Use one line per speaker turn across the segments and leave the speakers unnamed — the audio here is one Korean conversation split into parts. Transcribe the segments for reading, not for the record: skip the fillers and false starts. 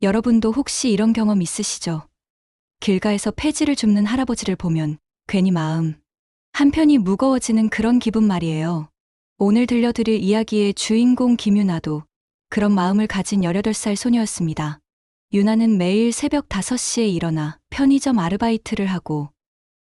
여러분도 혹시 이런 경험 있으시죠? 길가에서 폐지를 줍는 할아버지를 보면 괜히 마음 한편이 무거워지는 그런 기분 말이에요. 오늘 들려드릴 이야기의 주인공 김유나도 그런 마음을 가진 18살 소녀였습니다. 유나는 매일 새벽 5시에 일어나 편의점 아르바이트를 하고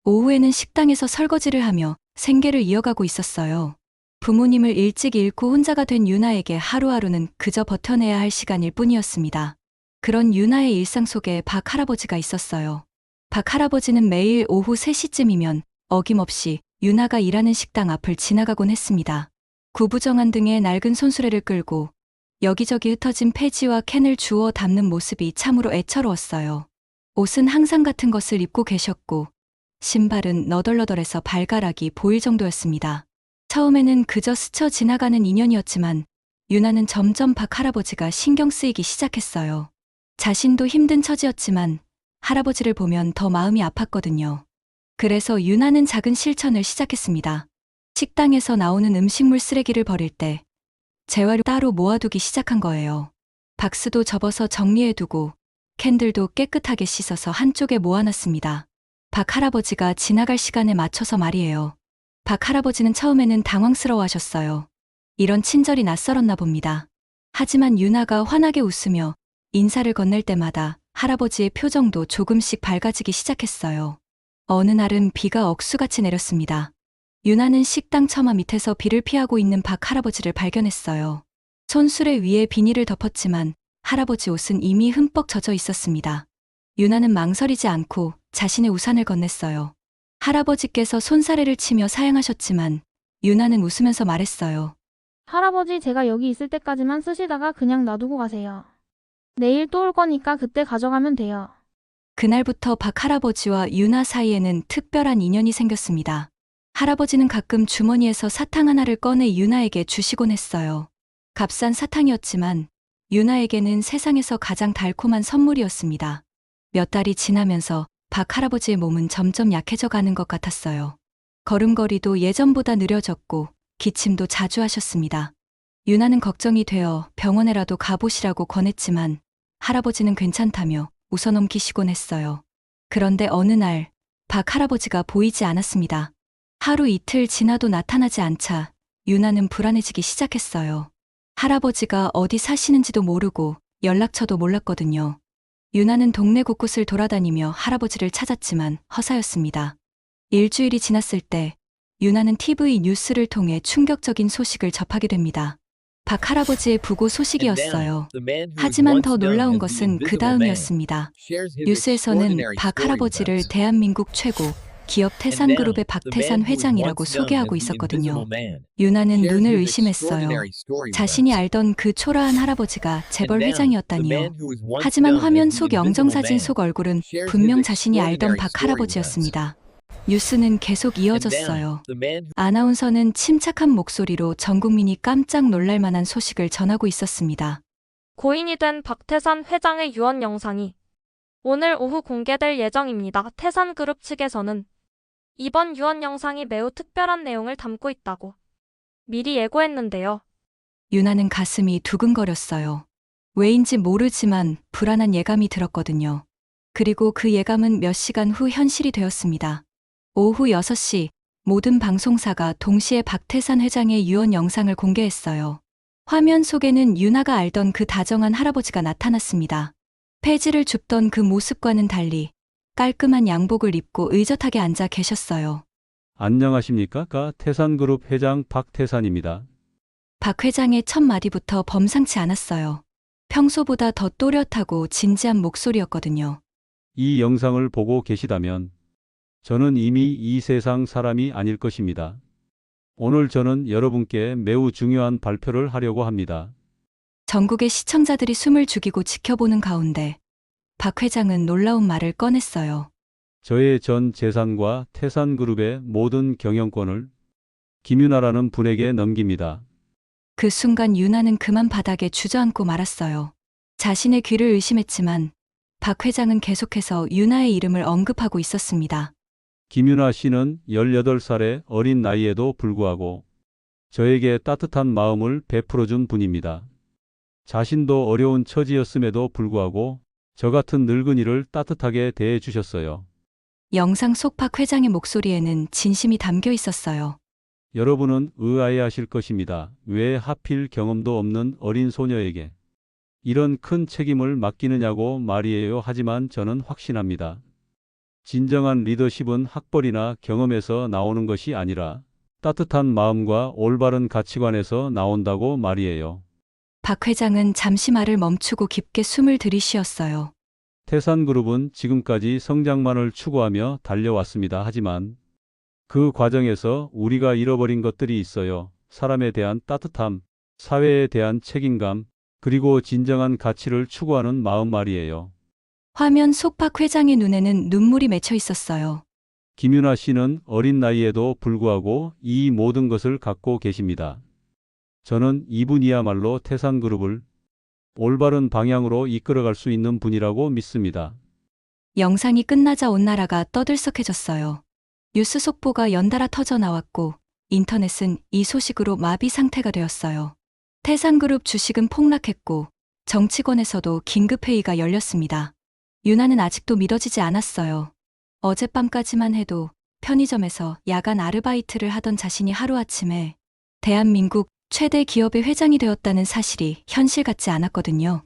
오후에는 식당에서 설거지를 하며 생계를 이어가고 있었어요. 부모님을 일찍 잃고 혼자가 된 유나에게 하루하루는 그저 버텨내야 할 시간일 뿐이었습니다. 그런 유나의 일상 속에 박 할아버지가 있었어요. 박 할아버지는 매일 오후 3시쯤이면 어김없이 유나가 일하는 식당 앞을 지나가곤 했습니다. 구부정한 등에 낡은 손수레를 끌고 여기저기 흩어진 폐지와 캔을 주워 담는 모습이 참으로 애처로웠어요. 옷은 항상 같은 것을 입고 계셨고 신발은 너덜너덜해서 발가락이 보일 정도였습니다. 처음에는 그저 스쳐 지나가는 인연이었지만 유나는 점점 박 할아버지가 신경 쓰이기 시작했어요. 자신도 힘든 처지였지만 할아버지를 보면 더 마음이 아팠거든요. 그래서 유나는 작은 실천을 시작했습니다. 식당에서 나오는 음식물 쓰레기를 버릴 때 재활용 따로 모아두기 시작한 거예요. 박스도 접어서 정리해두고 캔들도 깨끗하게 씻어서 한쪽에 모아놨습니다. 박 할아버지가 지나갈 시간에 맞춰서 말이에요. 박 할아버지는 처음에는 당황스러워하셨어요. 이런 친절이 낯설었나 봅니다. 하지만 유나가 환하게 웃으며 인사를 건넬 때마다 할아버지의 표정도 조금씩 밝아지기 시작했어요. 어느 날은 비가 억수같이 내렸습니다. 유나는 식당 처마 밑에서 비를 피하고 있는 박 할아버지를 발견했어요. 손수레 위에 비닐을 덮었지만 할아버지 옷은 이미 흠뻑 젖어 있었습니다. 유나는 망설이지 않고 자신의 우산을 건넸어요. 할아버지께서 손사래를 치며 사양하셨지만 유나는 웃으면서 말했어요.
할아버지, 제가 여기 있을 때까지만 쓰시다가 그냥 놔두고 가세요. 내일 또 올 거니까 그때 가져가면 돼요.
그날부터 박 할아버지와 유나 사이에는 특별한 인연이 생겼습니다. 할아버지는 가끔 주머니에서 사탕 하나를 꺼내 유나에게 주시곤 했어요. 값싼 사탕이었지만 유나에게는 세상에서 가장 달콤한 선물이었습니다. 몇 달이 지나면서 박 할아버지의 몸은 점점 약해져 가는 것 같았어요. 걸음걸이도 예전보다 느려졌고 기침도 자주 하셨습니다. 유나는 걱정이 되어 병원에라도 가보시라고 권했지만 할아버지는 괜찮다며 웃어넘기시곤 했어요. 그런데 어느 날 박 할아버지가 보이지 않았습니다. 하루 이틀 지나도 나타나지 않자 유나는 불안해지기 시작했어요. 할아버지가 어디 사시는지도 모르고 연락처도 몰랐거든요. 유나는 동네 곳곳을 돌아다니며 할아버지를 찾았지만 허사였습니다. 일주일이 지났을 때 유나는 TV 뉴스를 통해 충격적인 소식을 접하게 됩니다. 박 할아버지의 부고 소식이었어요. 하지만 더 놀라운 것은 그 다음이었습니다. 뉴스에서는 박 할아버지를 대한민국 최고 기업 태산그룹의 박태산 회장이라고 소개하고 있었거든요. 유나는 눈을 의심했어요. 자신이 알던 그 초라한 할아버지가 재벌 회장이었다니요. 하지만 화면 속 영정사진 속 얼굴은 분명 자신이 알던 박 할아버지였습니다. 뉴스는 계속 이어졌어요. 아나운서는 침착한 목소리로 전 국민이 깜짝 놀랄 만한 소식을 전하고 있었습니다.
고인이 된 박태산 회장의 유언 영상이 오늘 오후 공개될 예정입니다. 태산그룹 측에서는 이번 유언 영상이 매우 특별한 내용을 담고 있다고 미리 예고했는데요.
유나는 가슴이 두근거렸어요. 왜인지 모르지만 불안한 예감이 들었거든요. 그리고 그 예감은 몇 시간 후 현실이 되었습니다. 오후 6시 모든 방송사가 동시에 박태산 회장의 유언 영상을 공개했어요. 화면 속에는 유나가 알던 그 다정한 할아버지가 나타났습니다. 폐지를 줍던 그 모습과는 달리 깔끔한 양복을 입고 의젓하게 앉아 계셨어요.
안녕하십니까? 태산그룹 회장 박태산입니다.
박 회장의 첫 마디부터 범상치 않았어요. 평소보다 더 또렷하고 진지한 목소리였거든요.
이 영상을 보고 계시다면 저는 이미 이 세상 사람이 아닐 것입니다. 오늘 저는 여러분께 매우 중요한 발표를 하려고 합니다.
전국의 시청자들이 숨을 죽이고 지켜보는 가운데 박 회장은 놀라운 말을 꺼냈어요.
저의 전 재산과 태산그룹의 모든 경영권을 김유나라는 분에게 넘깁니다.
그 순간 유나는 그만 바닥에 주저앉고 말았어요. 자신의 귀를 의심했지만 박 회장은 계속해서 유나의 이름을 언급하고 있었습니다.
김유나 씨는 18살의 어린 나이에도 불구하고 저에게 따뜻한 마음을 베풀어준 분입니다. 자신도 어려운 처지였음에도 불구하고 저 같은 늙은이를 따뜻하게 대해 주셨어요.
영상 속 박 회장의 목소리에는 진심이 담겨 있었어요.
여러분은 의아해하실 것입니다. 왜 하필 경험도 없는 어린 소녀에게 이런 큰 책임을 맡기느냐고 말이에요. 하지만 저는 확신합니다. 진정한 리더십은 학벌이나 경험에서 나오는 것이 아니라 따뜻한 마음과 올바른 가치관에서 나온다고 말이에요.
박 회장은 잠시 말을 멈추고 깊게 숨을 들이쉬었어요.
태산그룹은 지금까지 성장만을 추구하며 달려왔습니다. 하지만 그 과정에서 우리가 잃어버린 것들이 있어요. 사람에 대한 따뜻함, 사회에 대한 책임감, 그리고 진정한 가치를 추구하는 마음 말이에요.
화면 속 박 회장의 눈에는 눈물이 맺혀 있었어요.
김윤아 씨는 어린 나이에도 불구하고 이 모든 것을 갖고 계십니다. 저는 이분이야말로 태산그룹을 올바른 방향으로 이끌어갈 수 있는 분이라고 믿습니다.
영상이 끝나자 온 나라가 떠들썩해졌어요. 뉴스 속보가 연달아 터져 나왔고 인터넷은 이 소식으로 마비 상태가 되었어요. 태산그룹 주식은 폭락했고 정치권에서도 긴급회의가 열렸습니다. 유나는 아직도 믿어지지 않았어요. 어젯밤까지만 해도 편의점에서 야간 아르바이트를 하던 자신이 하루아침에 대한민국 최대 기업의 회장이 되었다는 사실이 현실 같지 않았거든요.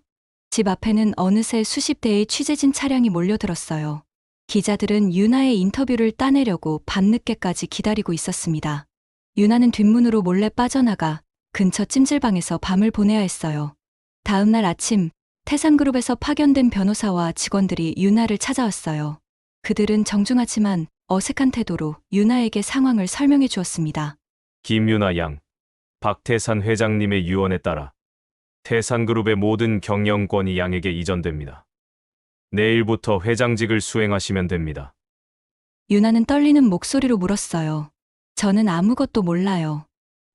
집 앞에는 어느새 수십 대의 취재진 차량이 몰려들었어요. 기자들은 유나의 인터뷰를 따내려고 밤늦게까지 기다리고 있었습니다. 유나는 뒷문으로 몰래 빠져나가 근처 찜질방에서 밤을 보내야 했어요. 다음 날 아침 태산그룹에서 파견된 변호사와 직원들이 유나를 찾아왔어요. 그들은 정중하지만 어색한 태도로 유나에게 상황을 설명해 주었습니다.
김유나 양, 박태산 회장님의 유언에 따라 태산그룹의 모든 경영권이 양에게 이전됩니다. 내일부터 회장직을 수행하시면 됩니다.
유나는 떨리는 목소리로 물었어요. 저는 아무것도 몰라요.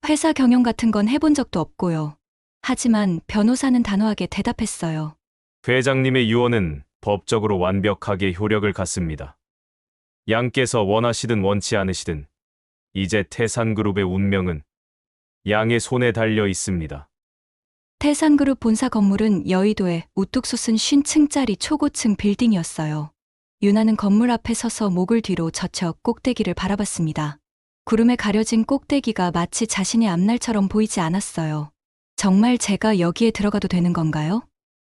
회사 경영 같은 건 해본 적도 없고요. 하지만 변호사는 단호하게 대답했어요.
회장님의 유언은 법적으로 완벽하게 효력을 갖습니다. 양께서 원하시든 원치 않으시든 이제 태산그룹의 운명은 양의 손에 달려 있습니다.
태산그룹 본사 건물은 여의도의 우뚝 솟은 50층짜리 초고층 빌딩이었어요. 유나는 건물 앞에 서서 목을 뒤로 젖혀 꼭대기를 바라봤습니다. 구름에 가려진 꼭대기가 마치 자신의 앞날처럼 보이지 않았어요. 정말 제가 여기에 들어가도 되는 건가요?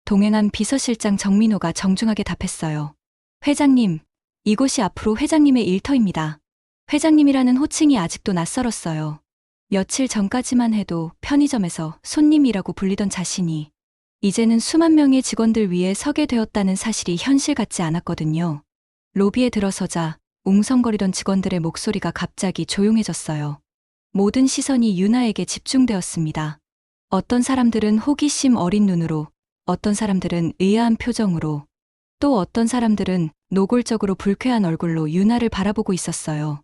동행한 비서실장 정민호가 정중하게 답했어요. 회장님, 이곳이 앞으로 회장님의 일터입니다. 회장님이라는 호칭이 아직도 낯설었어요. 며칠 전까지만 해도 편의점에서 손님이라고 불리던 자신이 이제는 수만 명의 직원들 위에 서게 되었다는 사실이 현실 같지 않았거든요. 로비에 들어서자 웅성거리던 직원들의 목소리가 갑자기 조용해졌어요. 모든 시선이 유나에게 집중되었습니다. 어떤 사람들은 호기심 어린 눈으로, 어떤 사람들은 의아한 표정으로, 또 어떤 사람들은 노골적으로 불쾌한 얼굴로 유나를 바라보고 있었어요.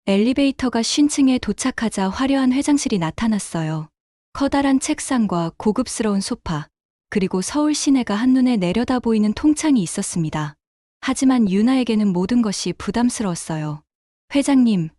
엘리베이터가 50층에 도착하자 화려한 회장실이 나타났어요. 커다란 책상과 고급스러운 소파, 그리고 서울 시내가 한눈에 내려다 보이는 통창이 있었습니다. 하지만 유나에게는 모든 것이 부담스러웠어요. 회장님,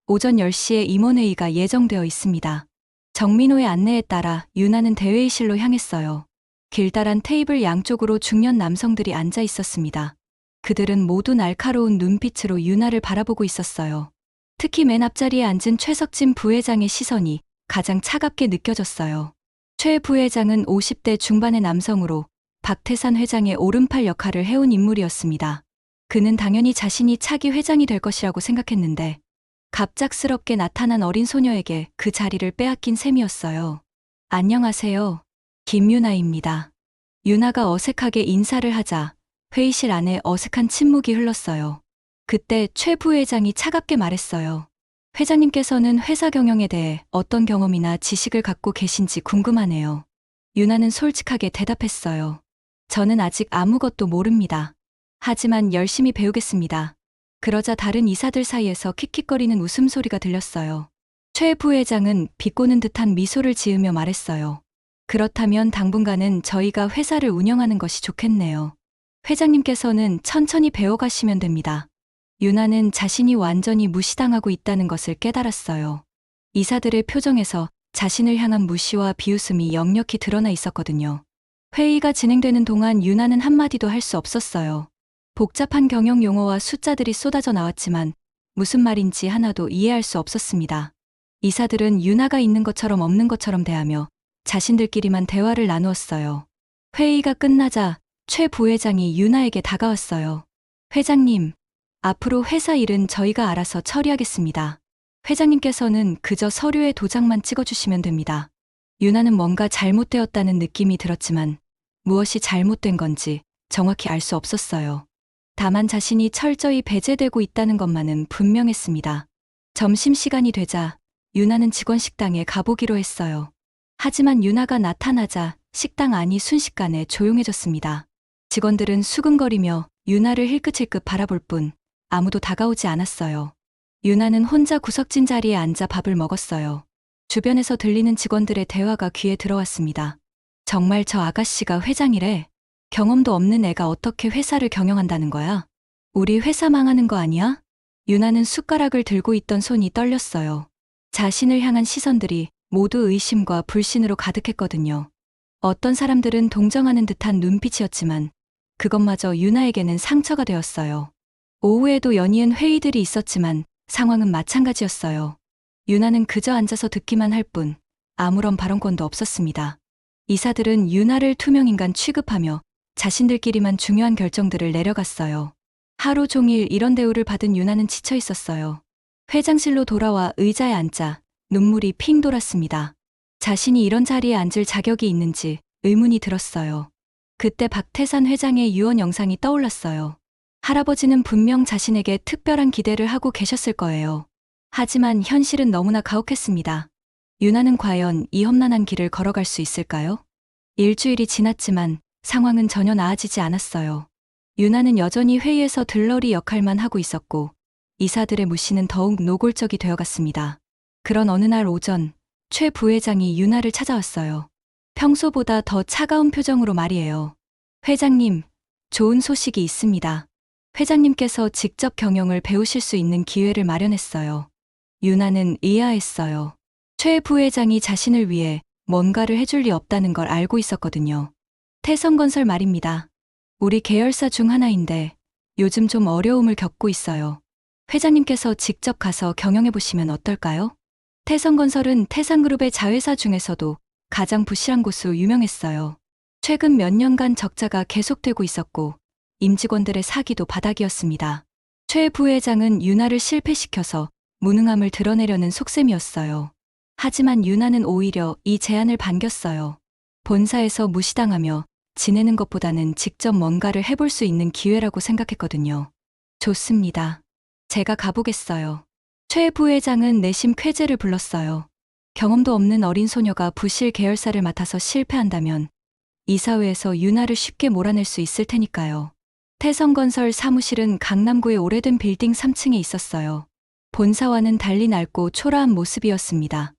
오전 10시에 임원회의가 예정되어 있습니다. 정민호의 안내에 따라 유나는 대회의실로 향했어요. 길다란 테이블 양쪽으로 중년 남성들이 앉아 있었습니다. 그들은 모두 날카로운 눈빛으로 유나를 바라보고 있었어요. 특히 맨 앞자리에 앉은 최석진 부회장의 시선이 가장 차갑게 느껴졌어요. 최 부회장은 50대 중반의 남성으로 박태산 회장의 오른팔 역할을 해온 인물이었습니다. 그는 당연히 자신이 차기 회장이 될 것이라고 생각했는데 갑작스럽게 나타난 어린 소녀에게 그 자리를 빼앗긴 셈이었어요. 안녕하세요. 김유나입니다. 유나가 어색하게 인사를 하자 회의실 안에 어색한 침묵이 흘렀어요. 그때 최 부회장이 차갑게 말했어요. 회장님께서는 회사 경영에 대해 어떤 경험이나 지식을 갖고 계신지 궁금하네요. 유나는 솔직하게 대답했어요. 저는 아직 아무것도 모릅니다. 하지만 열심히 배우겠습니다. 그러자 다른 이사들 사이에서 킥킥거리는 웃음소리가 들렸어요. 최 부회장은 비꼬는 듯한 미소를 지으며 말했어요. 그렇다면 당분간은 저희가 회사를 운영하는 것이 좋겠네요. 회장님께서는 천천히 배워가시면 됩니다. 유나는 자신이 완전히 무시당하고 있다는 것을 깨달았어요. 이사들의 표정에서 자신을 향한 무시와 비웃음이 역력히 드러나 있었거든요. 회의가 진행되는 동안 유나는 한마디도 할 수 없었어요. 복잡한 경영 용어와 숫자들이 쏟아져 나왔지만 무슨 말인지 하나도 이해할 수 없었습니다. 이사들은 유나가 있는 것처럼 없는 것처럼 대하며 자신들끼리만 대화를 나누었어요. 회의가 끝나자 최 부회장이 유나에게 다가왔어요. 회장님, 앞으로 회사 일은 저희가 알아서 처리하겠습니다. 회장님께서는 그저 서류에 도장만 찍어주시면 됩니다. 유나는 뭔가 잘못되었다는 느낌이 들었지만 무엇이 잘못된 건지 정확히 알 수 없었어요. 다만 자신이 철저히 배제되고 있다는 것만은 분명했습니다. 점심시간이 되자 유나는 직원 식당에 가보기로 했어요. 하지만 유나가 나타나자 식당 안이 순식간에 조용해졌습니다. 직원들은 수근거리며 유나를 힐끗힐끗 바라볼 뿐 아무도 다가오지 않았어요. 유나는 혼자 구석진 자리에 앉아 밥을 먹었어요. 주변에서 들리는 직원들의 대화가 귀에 들어왔습니다. 정말 저 아가씨가 회장이래. 경험도 없는 애가 어떻게 회사를 경영한다는 거야? 우리 회사 망하는 거 아니야? 유나는 숟가락을 들고 있던 손이 떨렸어요. 자신을 향한 시선들이 모두 의심과 불신으로 가득했거든요. 어떤 사람들은 동정하는 듯한 눈빛이었지만 그것마저 유나에게는 상처가 되었어요. 오후에도 연이은 회의들이 있었지만 상황은 마찬가지였어요. 유나는 그저 앉아서 듣기만 할 뿐 아무런 발언권도 없었습니다. 이사들은 유나를 투명인간 취급하며 자신들끼리만 중요한 결정들을 내려갔어요. 하루 종일 이런 대우를 받은 유나는 지쳐 있었어요. 회장실로 돌아와 의자에 앉자 눈물이 핑 돌았습니다. 자신이 이런 자리에 앉을 자격이 있는지 의문이 들었어요. 그때 박태산 회장의 유언 영상이 떠올랐어요. 할아버지는 분명 자신에게 특별한 기대를 하고 계셨을 거예요. 하지만 현실은 너무나 가혹했습니다. 유나는 과연 이 험난한 길을 걸어갈 수 있을까요? 일주일이 지났지만 상황은 전혀 나아지지 않았어요. 유나는 여전히 회의에서 들러리 역할만 하고 있었고 이사들의 무시는 더욱 노골적이 되어갔습니다. 그런 어느 날 오전 최 부회장이 유나를 찾아왔어요. 평소보다 더 차가운 표정으로 말이에요. 회장님, 좋은 소식이 있습니다. 회장님께서 직접 경영을 배우실 수 있는 기회를 마련했어요. 유나는 의아했어요. 최 부회장이 자신을 위해 뭔가를 해줄 리 없다는 걸 알고 있었거든요. 태성건설 말입니다. 우리 계열사 중 하나인데 요즘 좀 어려움을 겪고 있어요. 회장님께서 직접 가서 경영해보시면 어떨까요? 태성건설은 태산그룹의 자회사 중에서도 가장 부실한 곳으로 유명했어요. 최근 몇 년간 적자가 계속되고 있었고 임직원들의 사기도 바닥이었습니다. 최 부회장은 유나를 실패시켜서 무능함을 드러내려는 속셈이었어요. 하지만 유나는 오히려 이 제안을 반겼어요. 본사에서 무시당하며 지내는 것보다는 직접 뭔가를 해볼 수 있는 기회라고 생각했거든요. 좋습니다. 제가 가보겠어요. 최 부회장은 내심 쾌재를 불렀어요. 경험도 없는 어린 소녀가 부실 계열사를 맡아서 실패한다면 이사회에서 유나를 쉽게 몰아낼 수 있을 테니까요. 태성건설 사무실은 강남구의 오래된 빌딩 3층에 있었어요. 본사와는 달리 낡고 초라한 모습이었습니다.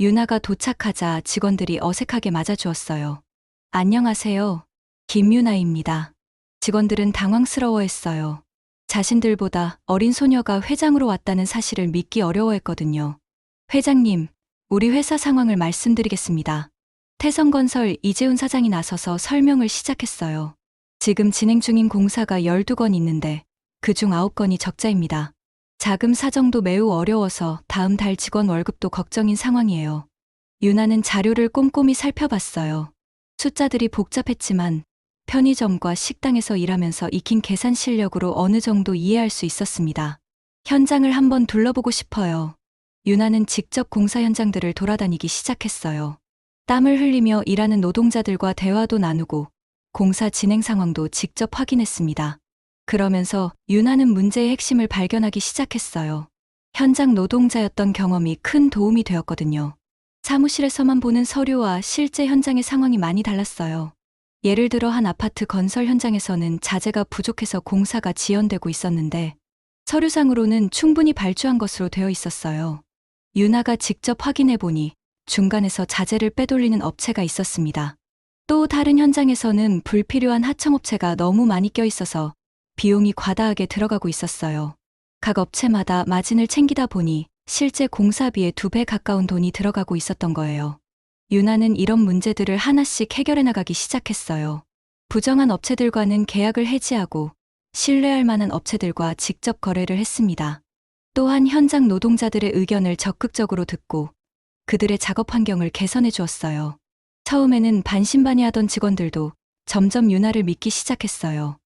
유나가 도착하자 직원들이 어색하게 맞아주었어요. 안녕하세요. 김유나입니다. 직원들은 당황스러워했어요. 자신들보다 어린 소녀가 회장으로 왔다는 사실을 믿기 어려워했거든요. 회장님, 우리 회사 상황을 말씀드리겠습니다. 태성건설 이재훈 사장이 나서서 설명을 시작했어요. 지금 진행 중인 공사가 12건 있는데 그중 9건이 적자입니다. 자금 사정도 매우 어려워서 다음 달 직원 월급도 걱정인 상황이에요. 유나는 자료를 꼼꼼히 살펴봤어요. 숫자들이 복잡했지만 편의점과 식당에서 일하면서 익힌 계산 실력으로 어느 정도 이해할 수 있었습니다. 현장을 한번 둘러보고 싶어요. 유나는 직접 공사 현장들을 돌아다니기 시작했어요. 땀을 흘리며 일하는 노동자들과 대화도 나누고 공사 진행 상황도 직접 확인했습니다. 그러면서 유나는 문제의 핵심을 발견하기 시작했어요. 현장 노동자였던 경험이 큰 도움이 되었거든요. 사무실에서만 보는 서류와 실제 현장의 상황이 많이 달랐어요. 예를 들어 한 아파트 건설 현장에서는 자재가 부족해서 공사가 지연되고 있었는데 서류상으로는 충분히 발주한 것으로 되어 있었어요. 유나가 직접 확인해보니 중간에서 자재를 빼돌리는 업체가 있었습니다. 또 다른 현장에서는 불필요한 하청업체가 너무 많이 껴있어서 비용이 과다하게 들어가고 있었어요. 각 업체마다 마진을 챙기다 보니 실제 공사비의 2배 가까운 돈이 들어가고 있었던 거예요. 유나는 이런 문제들을 하나씩 해결해 나가기 시작했어요. 부정한 업체들과는 계약을 해지하고 신뢰할 만한 업체들과 직접 거래를 했습니다. 또한 현장 노동자들의 의견을 적극적으로 듣고 그들의 작업 환경을 개선해 주었어요. 처음에는 반신반의하던 직원들도 점점 유나를 믿기 시작했어요.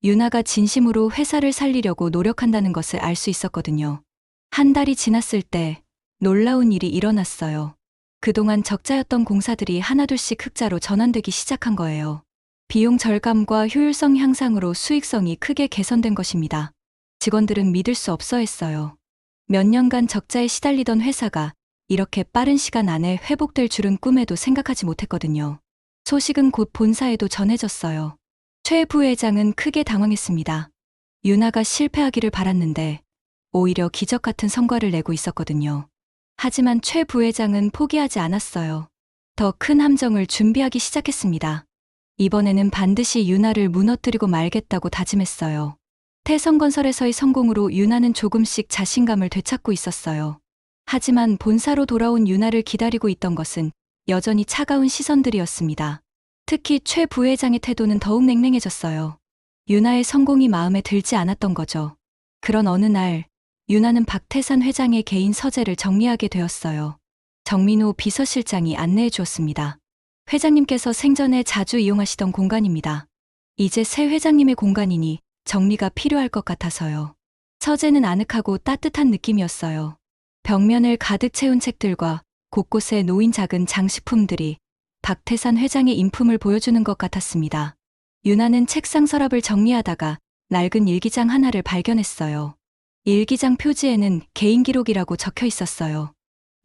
유나가 진심으로 회사를 살리려고 노력한다는 것을 알 수 있었거든요. 한 달이 지났을 때 놀라운 일이 일어났어요. 그동안 적자였던 공사들이 하나둘씩 흑자로 전환되기 시작한 거예요. 비용 절감과 효율성 향상으로 수익성이 크게 개선된 것입니다. 직원들은 믿을 수 없어 했어요. 몇 년간 적자에 시달리던 회사가 이렇게 빠른 시간 안에 회복될 줄은 꿈에도 생각하지 못했거든요. 소식은 곧 본사에도 전해졌어요. 최 부회장은 크게 당황했습니다. 유나가 실패하기를 바랐는데 오히려 기적 같은 성과를 내고 있었거든요. 하지만 최 부회장은 포기하지 않았어요. 더 큰 함정을 준비하기 시작했습니다. 이번에는 반드시 유나를 무너뜨리고 말겠다고 다짐했어요. 태성건설에서의 성공으로 유나는 조금씩 자신감을 되찾고 있었어요. 하지만 본사로 돌아온 유나를 기다리고 있던 것은 여전히 차가운 시선들이었습니다. 특히 최 부회장의 태도는 더욱 냉랭해졌어요. 유나의 성공이 마음에 들지 않았던 거죠. 그런 어느 날 유나는 박태산 회장의 개인 서재를 정리하게 되었어요. 정민호 비서실장이 안내해 주었습니다. 회장님께서 생전에 자주 이용하시던 공간입니다. 이제 새 회장님의 공간이니 정리가 필요할 것 같아서요. 서재는 아늑하고 따뜻한 느낌이었어요. 벽면을 가득 채운 책들과 곳곳에 놓인 작은 장식품들이 박태산 회장의 인품을 보여주는 것 같았습니다. 유나는 책상 서랍을 정리하다가 낡은 일기장 하나를 발견했어요. 일기장 표지에는 개인 기록이라고 적혀 있었어요.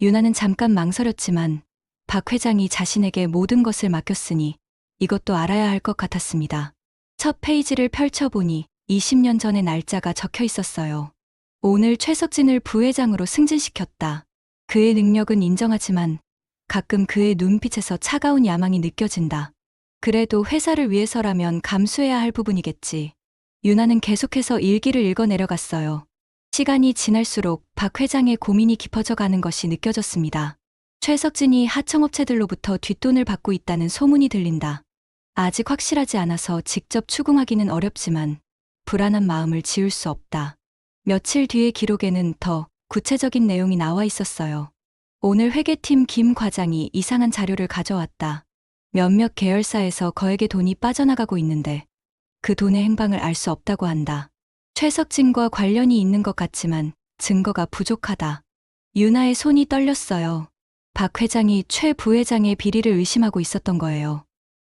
유나는 잠깐 망설였지만 박 회장이 자신에게 모든 것을 맡겼으니 이것도 알아야 할 것 같았습니다. 첫 페이지를 펼쳐보니 20년 전의 날짜가 적혀 있었어요. 오늘 최석진을 부회장으로 승진시켰다. 그의 능력은 인정하지만 가끔 그의 눈빛에서 차가운 야망이 느껴진다. 그래도 회사를 위해서라면 감수해야 할 부분이겠지. 유나는 계속해서 일기를 읽어 내려갔어요. 시간이 지날수록 박 회장의 고민이 깊어져 가는 것이 느껴졌습니다. 최석진이 하청업체들로부터 뒷돈을 받고 있다는 소문이 들린다. 아직 확실하지 않아서 직접 추궁하기는 어렵지만 불안한 마음을 지울 수 없다. 며칠 뒤의 기록에는 더 구체적인 내용이 나와 있었어요. 오늘 회계팀 김 과장이 이상한 자료를 가져왔다. 몇몇 계열사에서 거액의 돈이 빠져나가고 있는데 그 돈의 행방을 알 수 없다고 한다. 최석진과 관련이 있는 것 같지만 증거가 부족하다. 유나의 손이 떨렸어요. 박 회장이 최 부회장의 비리를 의심하고 있었던 거예요.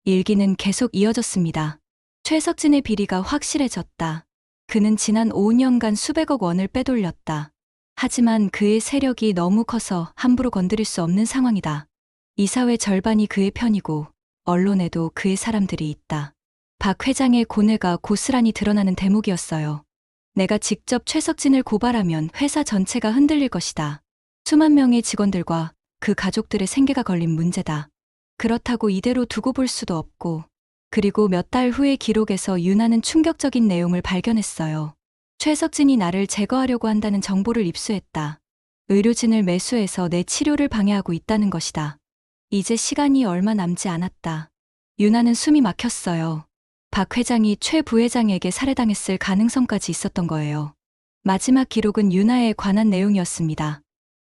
일기는 계속 이어졌습니다. 최석진의 비리가 확실해졌다. 그는 지난 5년간 수백억 원을 빼돌렸다. 하지만 그의 세력이 너무 커서 함부로 건드릴 수 없는 상황이다. 이사회 절반이 그의 편이고 언론에도 그의 사람들이 있다. 박 회장의 고뇌가 고스란히 드러나는 대목이었어요. 내가 직접 최석진을 고발하면 회사 전체가 흔들릴 것이다. 수만 명의 직원들과 그 가족들의 생계가 걸린 문제다. 그렇다고 이대로 두고 볼 수도 없고. 그리고 몇 달 후의 기록에서 유나는 충격적인 내용을 발견했어요. 최석진이 나를 제거하려고 한다는 정보를 입수했다. 의료진을 매수해서 내 치료를 방해하고 있다는 것이다. 이제 시간이 얼마 남지 않았다. 유나는 숨이 막혔어요. 박 회장이 최 부회장에게 살해당했을 가능성까지 있었던 거예요. 마지막 기록은 유나에 관한 내용이었습니다.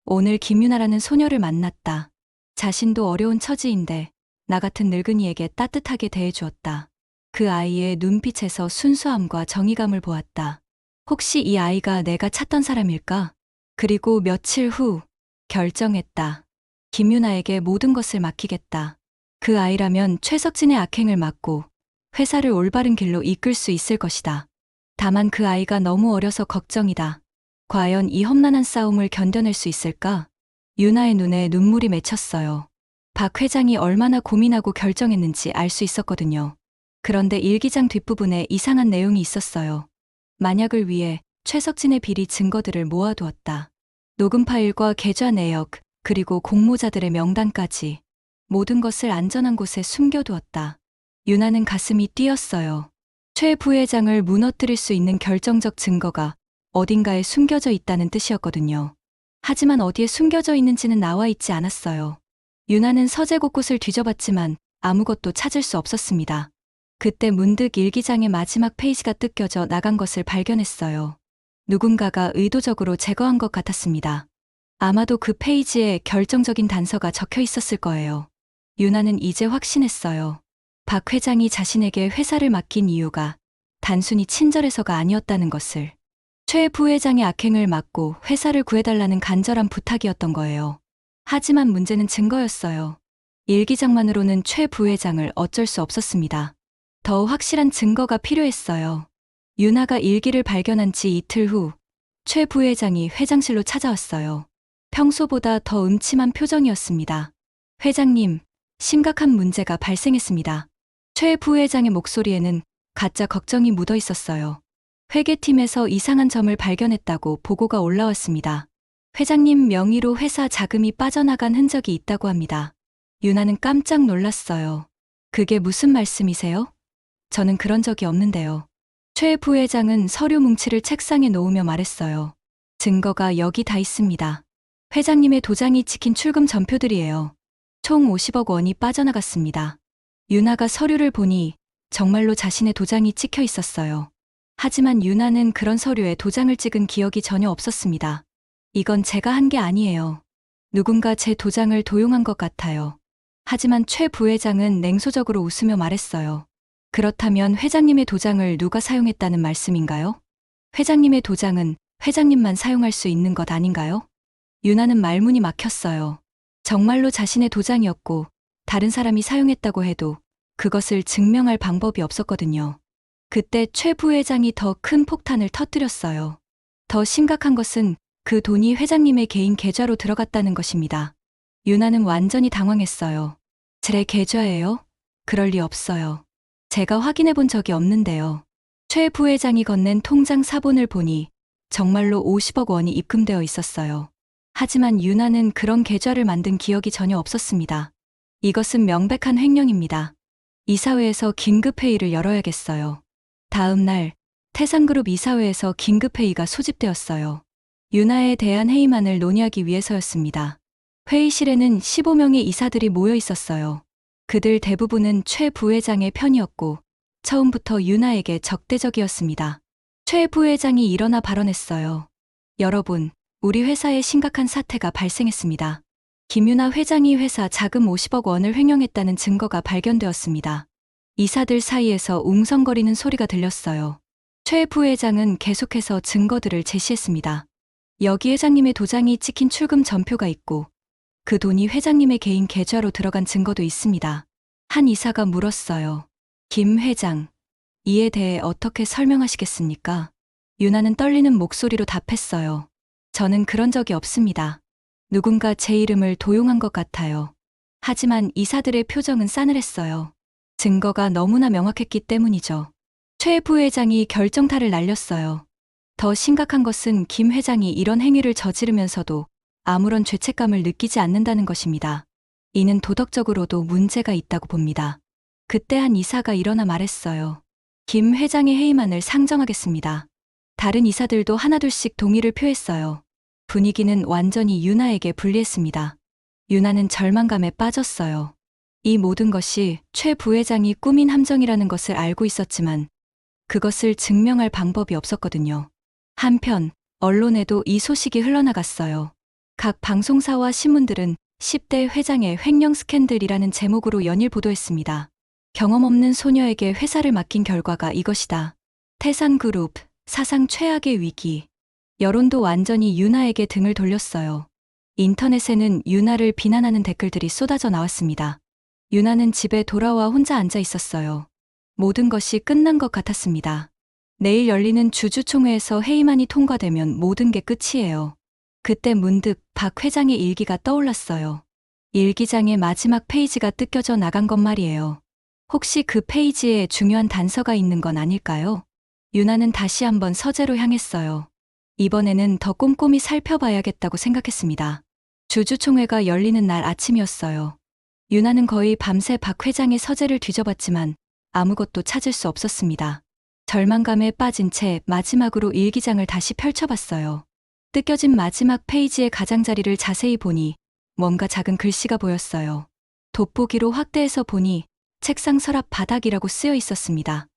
오늘 김유나라는 소녀를 만났다. 자신도 어려운 처지인데 나 같은 늙은이에게 따뜻하게 대해주었다. 그 아이의 눈빛에서 순수함과 정의감을 보았다. 혹시 이 아이가 내가 찾던 사람일까? 그리고 며칠 후 결정했다. 김유나에게 모든 것을 맡기겠다. 그 아이라면 최석진의 악행을 막고 회사를 올바른 길로 이끌 수 있을 것이다. 다만 그 아이가 너무 어려서 걱정이다. 과연 이 험난한 싸움을 견뎌낼 수 있을까? 유나의 눈에 눈물이 맺혔어요. 박 회장이 얼마나 고민하고 결정했는지 알 수 있었거든요. 그런데 일기장 뒷부분에 이상한 내용이 있었어요. 만약을 위해 최석진의 비리 증거들을 모아두었다. 녹음 파일과 계좌 내역, 그리고 공모자들의 명단까지 모든 것을 안전한 곳에 숨겨두었다. 유나는 가슴이 뛰었어요. 최 부회장을 무너뜨릴 수 있는 결정적 증거가 어딘가에 숨겨져 있다는 뜻이었거든요. 하지만 어디에 숨겨져 있는지는 나와 있지 않았어요. 유나는 서재 곳곳을 뒤져봤지만 아무것도 찾을 수 없었습니다. 그때 문득 일기장의 마지막 페이지가 뜯겨져 나간 것을 발견했어요. 누군가가 의도적으로 제거한 것 같았습니다. 아마도 그 페이지에 결정적인 단서가 적혀 있었을 거예요. 유나는 이제 확신했어요. 박 회장이 자신에게 회사를 맡긴 이유가 단순히 친절해서가 아니었다는 것을. 최 부회장의 악행을 막고 회사를 구해달라는 간절한 부탁이었던 거예요. 하지만 문제는 증거였어요. 일기장만으로는 최 부회장을 어쩔 수 없었습니다. 더 확실한 증거가 필요했어요. 유나가 일기를 발견한 지 이틀 후, 최 부회장이 회장실로 찾아왔어요. 평소보다 더 음침한 표정이었습니다. 회장님, 심각한 문제가 발생했습니다. 최 부회장의 목소리에는 가짜 걱정이 묻어 있었어요. 회계팀에서 이상한 점을 발견했다고 보고가 올라왔습니다. 회장님 명의로 회사 자금이 빠져나간 흔적이 있다고 합니다. 유나는 깜짝 놀랐어요. 그게 무슨 말씀이세요? 저는 그런 적이 없는데요. 최 부회장은 서류 뭉치를 책상에 놓으며 말했어요. 증거가 여기 다 있습니다. 회장님의 도장이 찍힌 출금 전표들이에요. 총 50억 원이 빠져나갔습니다. 유나가 서류를 보니 정말로 자신의 도장이 찍혀 있었어요. 하지만 유나는 그런 서류에 도장을 찍은 기억이 전혀 없었습니다. 이건 제가 한 게 아니에요. 누군가 제 도장을 도용한 것 같아요. 하지만 최 부회장은 냉소적으로 웃으며 말했어요. 그렇다면 회장님의 도장을 누가 사용했다는 말씀인가요? 회장님의 도장은 회장님만 사용할 수 있는 것 아닌가요? 유나는 말문이 막혔어요. 정말로 자신의 도장이었고 다른 사람이 사용했다고 해도 그것을 증명할 방법이 없었거든요. 그때 최 부회장이 더 큰 폭탄을 터뜨렸어요. 더 심각한 것은 그 돈이 회장님의 개인 계좌로 들어갔다는 것입니다. 유나는 완전히 당황했어요. 제 계좌예요? 그럴 리 없어요. 제가 확인해 본 적이 없는데요. 최 부회장이 건넨 통장 사본을 보니 정말로 50억 원이 입금되어 있었어요. 하지만 유나는 그런 계좌를 만든 기억이 전혀 없었습니다. 이것은 명백한 횡령입니다. 이사회에서 긴급회의를 열어야겠어요. 다음 날 태산그룹 이사회에서 긴급회의가 소집되었어요. 유나에 대한 해임안을 논의하기 위해서였습니다. 회의실에는 15명의 이사들이 모여 있었어요. 그들 대부분은 최 부회장의 편이었고 처음부터 유나에게 적대적이었습니다. 최 부회장이 일어나 발언했어요. 여러분, 우리 회사에 심각한 사태가 발생했습니다. 김유나 회장이 회사 자금 50억 원을 횡령했다는 증거가 발견되었습니다. 이사들 사이에서 웅성거리는 소리가 들렸어요. 최 부회장은 계속해서 증거들을 제시했습니다. 여기 회장님의 도장이 찍힌 출금 전표가 있고 그 돈이 회장님의 개인 계좌로 들어간 증거도 있습니다. 한 이사가 물었어요. 김 회장, 이에 대해 어떻게 설명하시겠습니까? 유나는 떨리는 목소리로 답했어요. 저는 그런 적이 없습니다. 누군가 제 이름을 도용한 것 같아요. 하지만 이사들의 표정은 싸늘했어요. 증거가 너무나 명확했기 때문이죠. 최 부회장이 결정타를 날렸어요. 더 심각한 것은 김 회장이 이런 행위를 저지르면서도 아무런 죄책감을 느끼지 않는다는 것입니다. 이는 도덕적으로도 문제가 있다고 봅니다. 그때 한 이사가 일어나 말했어요. 김 회장의 해임안을 상정하겠습니다. 다른 이사들도 하나둘씩 동의를 표했어요. 분위기는 완전히 유나에게 불리했습니다. 유나는 절망감에 빠졌어요. 이 모든 것이 최 부회장이 꾸민 함정이라는 것을 알고 있었지만 그것을 증명할 방법이 없었거든요. 한편 언론에도 이 소식이 흘러나갔어요. 각 방송사와 신문들은 10대 회장의 횡령 스캔들이라는 제목으로 연일 보도했습니다. 경험 없는 소녀에게 회사를 맡긴 결과가 이것이다. 태산그룹, 사상 최악의 위기. 여론도 완전히 유나에게 등을 돌렸어요. 인터넷에는 유나를 비난하는 댓글들이 쏟아져 나왔습니다. 유나는 집에 돌아와 혼자 앉아 있었어요. 모든 것이 끝난 것 같았습니다. 내일 열리는 주주총회에서 해임안이 통과되면 모든 게 끝이에요. 그때 문득 박 회장의 일기가 떠올랐어요. 일기장의 마지막 페이지가 뜯겨져 나간 것 말이에요. 혹시 그 페이지에 중요한 단서가 있는 건 아닐까요? 유나는 다시 한번 서재로 향했어요. 이번에는 더 꼼꼼히 살펴봐야겠다고 생각했습니다. 주주총회가 열리는 날 아침이었어요. 유나는 거의 밤새 박 회장의 서재를 뒤져봤지만 아무것도 찾을 수 없었습니다. 절망감에 빠진 채 마지막으로 일기장을 다시 펼쳐봤어요. 뜯겨진 마지막 페이지의 가장자리를 자세히 보니 뭔가 작은 글씨가 보였어요. 돋보기로 확대해서 보니 책상 서랍 바닥이라고 쓰여 있었습니다.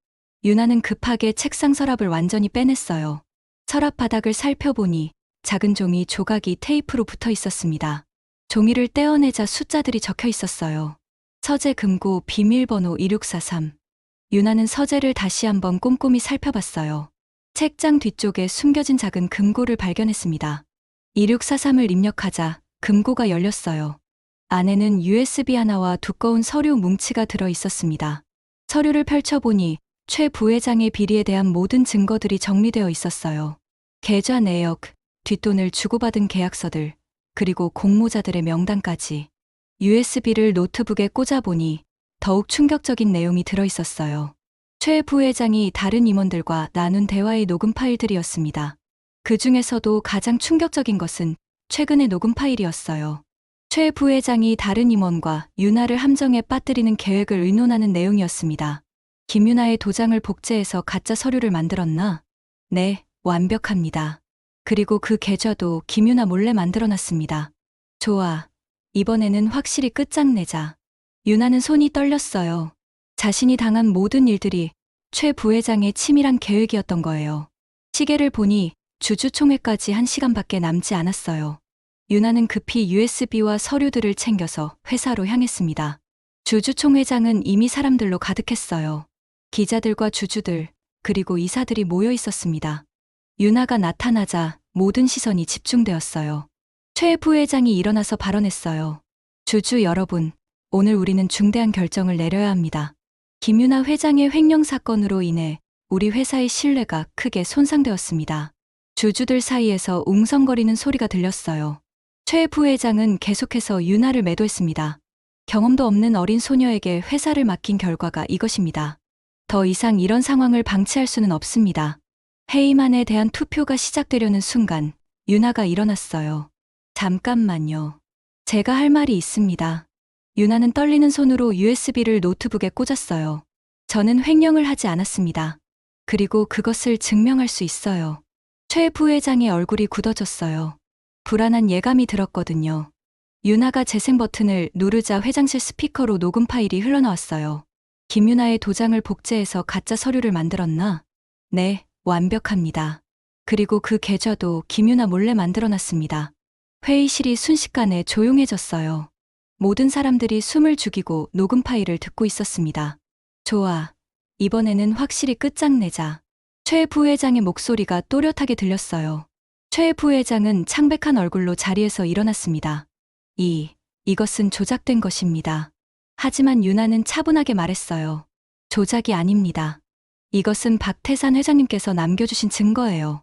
유나는 급하게 책상 서랍을 완전히 빼냈어요. 서랍 바닥을 살펴보니 작은 종이 조각이 테이프로 붙어 있었습니다. 종이를 떼어내자 숫자들이 적혀 있었어요. 서재 금고 비밀번호 2643. 유나는 서재를 다시 한번 꼼꼼히 살펴봤어요. 책장 뒤쪽에 숨겨진 작은 금고를 발견했습니다. 2643을 입력하자 금고가 열렸어요. 안에는 USB 하나와 두꺼운 서류 뭉치가 들어 있었습니다. 서류를 펼쳐보니 최 부회장의 비리에 대한 모든 증거들이 정리되어 있었어요. 계좌 내역, 뒷돈을 주고받은 계약서들, 그리고 공모자들의 명단까지. USB를 노트북에 꽂아보니 더욱 충격적인 내용이 들어 있었어요. 최 부회장이 다른 임원들과 나눈 대화의 녹음 파일들이었습니다. 그 중에서도 가장 충격적인 것은 최근의 녹음 파일이었어요. 최 부회장이 다른 임원과 유나를 함정에 빠뜨리는 계획을 의논하는 내용이었습니다. 김유나의 도장을 복제해서 가짜 서류를 만들었나? 네, 완벽합니다. 그리고 그 계좌도 김유나 몰래 만들어놨습니다. 좋아. 이번에는 확실히 끝장내자. 유나는 손이 떨렸어요. 자신이 당한 모든 일들이 최 부회장의 치밀한 계획이었던 거예요. 시계를 보니 주주총회까지 1시간밖에 남지 않았어요. 유나는 급히 USB와 서류들을 챙겨서 회사로 향했습니다. 주주총회장은 이미 사람들로 가득했어요. 기자들과 주주들, 그리고 이사들이 모여 있었습니다. 유나가 나타나자 모든 시선이 집중되었어요. 최 부회장이 일어나서 발언했어요. 주주 여러분, 오늘 우리는 중대한 결정을 내려야 합니다. 김유나 회장의 횡령 사건으로 인해 우리 회사의 신뢰가 크게 손상되었습니다. 주주들 사이에서 웅성거리는 소리가 들렸어요. 최 부회장은 계속해서 유나를 매도했습니다. 경험도 없는 어린 소녀에게 회사를 맡긴 결과가 이것입니다. 더 이상 이런 상황을 방치할 수는 없습니다. 해임안에 대한 투표가 시작되려는 순간 유나가 일어났어요. 잠깐만요. 제가 할 말이 있습니다. 유나는 떨리는 손으로 USB를 노트북에 꽂았어요. 저는 횡령을 하지 않았습니다. 그리고 그것을 증명할 수 있어요. 최 부회장의 얼굴이 굳어졌어요. 불안한 예감이 들었거든요. 유나가 재생 버튼을 누르자 회장실 스피커로 녹음 파일이 흘러나왔어요. 김유나의 도장을 복제해서 가짜 서류를 만들었나? 네, 완벽합니다. 그리고 그 계좌도 김유나 몰래 만들어놨습니다. 회의실이 순식간에 조용해졌어요. 모든 사람들이 숨을 죽이고 녹음 파일을 듣고 있었습니다. 좋아. 이번에는 확실히 끝장내자. 최 부회장의 목소리가 또렷하게 들렸어요. 최 부회장은 창백한 얼굴로 자리에서 일어났습니다. 이것은 조작된 것입니다. 하지만 유나는 차분하게 말했어요. 조작이 아닙니다. 이것은 박태산 회장님께서 남겨주신 증거예요.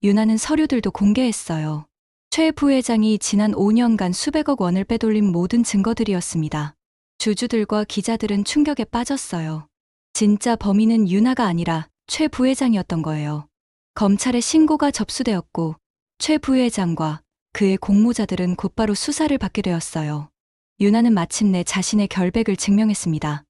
유나는 서류들도 공개했어요. 최 부회장이 지난 5년간 수백억 원을 빼돌린 모든 증거들이었습니다. 주주들과 기자들은 충격에 빠졌어요. 진짜 범인은 유나가 아니라 최 부회장이었던 거예요. 검찰에 신고가 접수되었고 최 부회장과 그의 공모자들은 곧바로 수사를 받게 되었어요. 유나는 마침내 자신의 결백을 증명했습니다.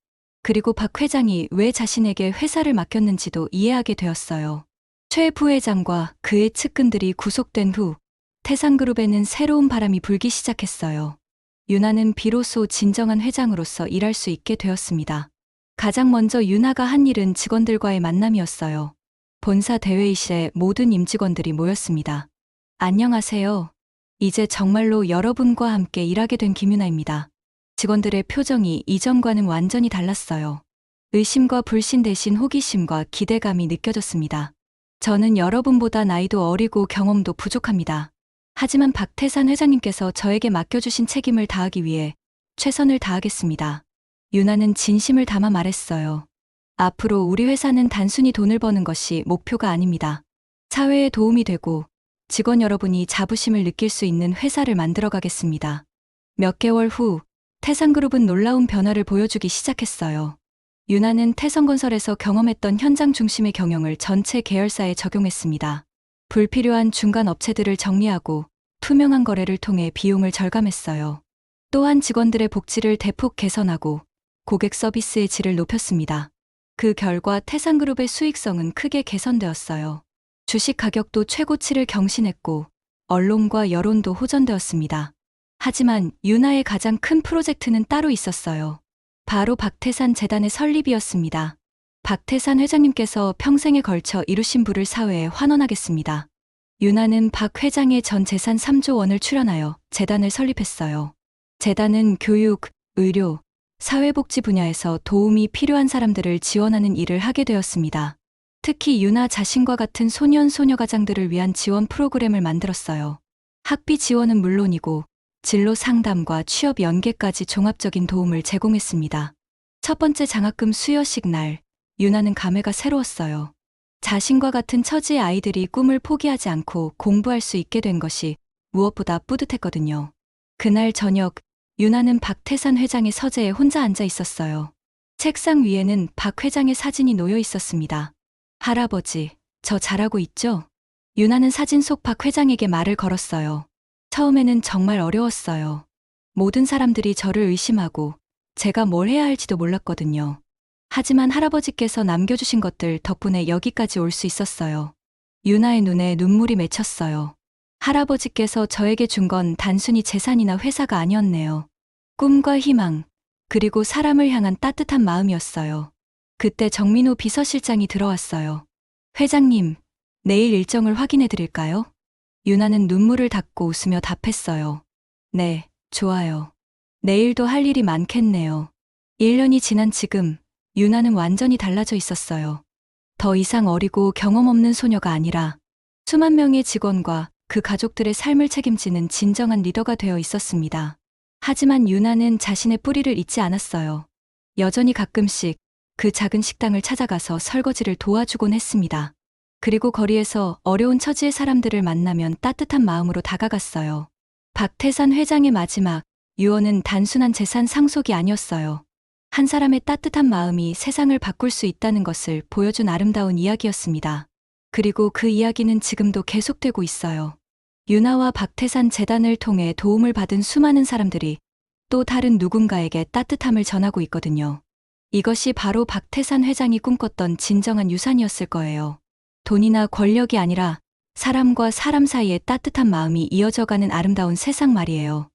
그리고 박 회장이 왜 자신에게 회사를 맡겼는지도 이해하게 되었어요. 최 부회장과 그의 측근들이 구속된 후 태산그룹에는 새로운 바람이 불기 시작했어요. 유나는 비로소 진정한 회장으로서 일할 수 있게 되었습니다. 가장 먼저 유나가 한 일은 직원들과의 만남이었어요. 본사 대회의실에 모든 임직원들이 모였습니다. 안녕하세요. 이제 정말로 여러분과 함께 일하게 된 김유나입니다. 직원들의 표정이 이전과는 완전히 달랐어요. 의심과 불신 대신 호기심과 기대감이 느껴졌습니다. 저는 여러분보다 나이도 어리고 경험도 부족합니다. 하지만 박태산 회장님께서 저에게 맡겨주신 책임을 다하기 위해 최선을 다하겠습니다. 유나는 진심을 담아 말했어요. 앞으로 우리 회사는 단순히 돈을 버는 것이 목표가 아닙니다. 사회에 도움이 되고 직원 여러분이 자부심을 느낄 수 있는 회사를 만들어 가겠습니다. 몇 개월 후 태산그룹은 놀라운 변화를 보여주기 시작했어요. 유나는 태성건설에서 경험했던 현장 중심의 경영을 전체 계열사에 적용했습니다. 불필요한 중간 업체들을 정리하고 투명한 거래를 통해 비용을 절감했어요. 또한 직원들의 복지를 대폭 개선하고 고객 서비스의 질을 높였습니다. 그 결과 태산그룹의 수익성은 크게 개선되었어요. 주식 가격도 최고치를 경신했고 언론과 여론도 호전되었습니다. 하지만 윤아의 가장 큰 프로젝트는 따로 있었어요. 바로 박태산 재단의 설립이었습니다. 박태산 회장님께서 평생에 걸쳐 이루신 부를 사회에 환원하겠습니다. 윤아는 박 회장의 전 재산 3조 원을 출연하여 재단을 설립했어요. 재단은 교육, 의료, 사회복지 분야에서 도움이 필요한 사람들을 지원하는 일을 하게 되었습니다. 특히 윤아 자신과 같은 소년, 소녀가장들을 위한 지원 프로그램을 만들었어요. 학비 지원은 물론이고 진로 상담과 취업 연계까지 종합적인 도움을 제공했습니다. 첫 번째 장학금 수여식 날, 윤아는 감회가 새로웠어요. 자신과 같은 처지의 아이들이 꿈을 포기하지 않고 공부할 수 있게 된 것이 무엇보다 뿌듯했거든요. 그날 저녁, 윤아는 박태산 회장의 서재에 혼자 앉아 있었어요. 책상 위에는 박 회장의 사진이 놓여 있었습니다. 할아버지, 저 잘하고 있죠? 윤아는 사진 속 박 회장에게 말을 걸었어요. 처음에는 정말 어려웠어요. 모든 사람들이 저를 의심하고 제가 뭘 해야 할지도 몰랐거든요. 하지만 할아버지께서 남겨주신 것들 덕분에 여기까지 올 수 있었어요. 윤아의 눈에 눈물이 맺혔어요. 할아버지께서 저에게 준 건 단순히 재산이나 회사가 아니었네요. 꿈과 희망, 그리고 사람을 향한 따뜻한 마음이었어요. 그때 정민호 비서실장이 들어왔어요. 회장님, 내일 일정을 확인해 드릴까요? 윤아는 눈물을 닦고 웃으며 답했어요. 네, 좋아요. 내일도 할 일이 많겠네요. 1년이 지난 지금, 윤아는 완전히 달라져 있었어요. 더 이상 어리고 경험 없는 소녀가 아니라 수만 명의 직원과 그 가족들의 삶을 책임지는 진정한 리더가 되어 있었습니다. 하지만 윤아는 자신의 뿌리를 잊지 않았어요. 여전히 가끔씩 그 작은 식당을 찾아가서 설거지를 도와주곤 했습니다. 그리고 거리에서 어려운 처지의 사람들을 만나면 따뜻한 마음으로 다가갔어요. 박태산 회장의 마지막 유언은 단순한 재산 상속이 아니었어요. 한 사람의 따뜻한 마음이 세상을 바꿀 수 있다는 것을 보여준 아름다운 이야기였습니다. 그리고 그 이야기는 지금도 계속되고 있어요. 윤아와 박태산 재단을 통해 도움을 받은 수많은 사람들이 또 다른 누군가에게 따뜻함을 전하고 있거든요. 이것이 바로 박태산 회장이 꿈꿨던 진정한 유산이었을 거예요. 돈이나 권력이 아니라 사람과 사람 사이의 따뜻한 마음이 이어져가는 아름다운 세상 말이에요.